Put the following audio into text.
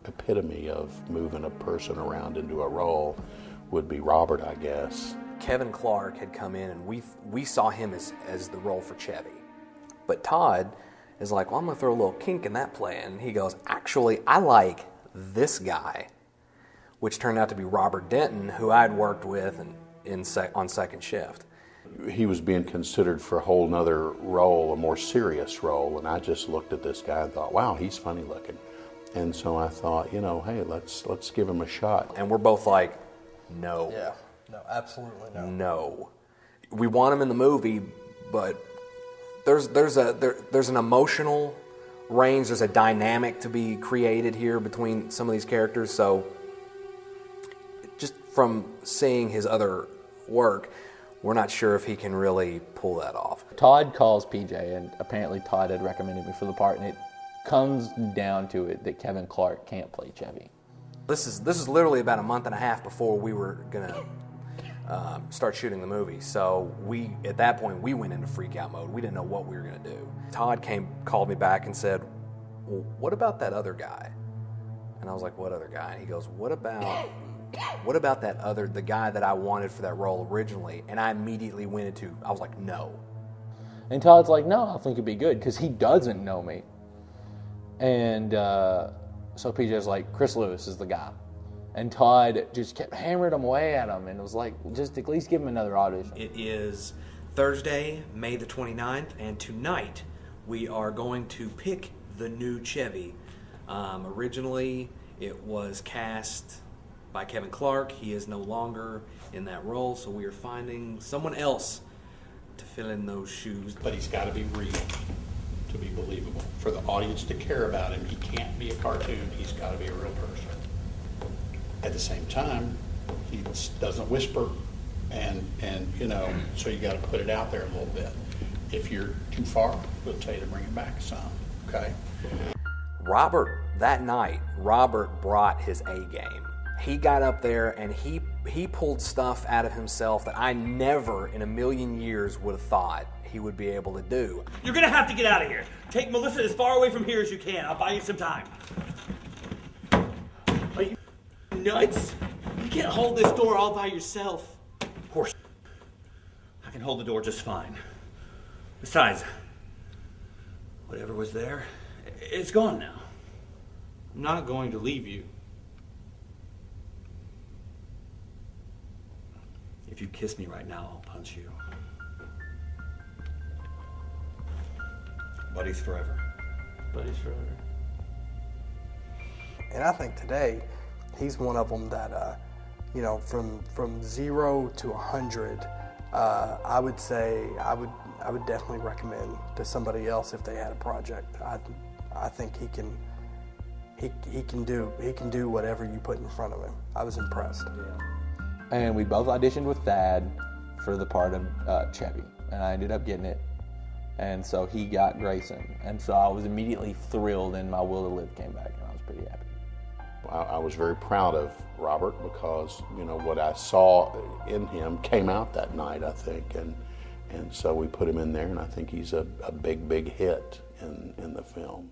epitome of moving a person around into a role would be Robert, I guess. Kevin Clark had come in, and we saw him as the role for Chevy. But Todd is like, well, I'm going to throw a little kink in that play. And he goes, actually, I like this guy, which turned out to be Robert Denton, who I'd worked with on Second Shift. He was being considered for a whole nother role, a more serious role, and I just looked at this guy and thought, wow, he's funny looking. And so I thought, you know, hey, let's give him a shot. And we're both like, no. Yeah, no, absolutely no. No. We want him in the movie, but there's an emotional range, there's a dynamic to be created here between some of these characters, so just from seeing his other work, we're not sure if he can really pull that off. Todd calls PJ, and apparently Todd had recommended me for the part, and it comes down to it that Kevin Clark can't play Chevy. This is literally about a month and a half before we were gonna start shooting the movie. So at that point we went into freak out mode. We didn't know what we were gonna do. Todd called me back and said, well, what about that other guy? And I was like, what other guy? And he goes, what about the guy that I wanted for that role originally? And I immediately I was like, no. And Todd's like, no, I think it'd be good, because he doesn't know me. And so PJ's like, Chris Lewis is the guy. And Todd just kept hammering him away at him, and was like, just at least give him another audition. It is Thursday, May the 29th, and tonight we are going to pick the new Chevy. Originally, it was cast by Kevin Clark. He is no longer in that role, so we are finding someone else to fill in those shoes. But he's got to be real to be believable. For the audience to care about him, he can't be a cartoon. He's got to be a real person. At the same time, he doesn't whisper, and you know, so you got to put it out there a little bit. If you're too far, we'll tell you to bring it back some, okay? That night, Robert brought his A game. He got up there and he pulled stuff out of himself that I never in a million years would have thought he would be able to do. You're gonna have to get out of here. Take Melissa as far away from here as you can. I'll buy you some time. Are you nuts? You can't hold this door all by yourself. Of course, I can hold the door just fine. Besides, whatever was there, it's gone now. I'm not going to leave you. If you kiss me right now, I'll punch you. Buddies forever. Buddies forever. And I think today, he's one of them that, you know, from 0 to 100, I would say I would definitely recommend to somebody else if they had a project. I think he can do whatever you put in front of him. I was impressed. Yeah. And we both auditioned with Thad for the part of Chevy, and I ended up getting it. And so he got Grayson, and so I was immediately thrilled, and my will to live came back, and I was pretty happy. I was very proud of Robert because, you know, what I saw in him came out that night, I think, and so we put him in there, and I think he's a big hit in the film.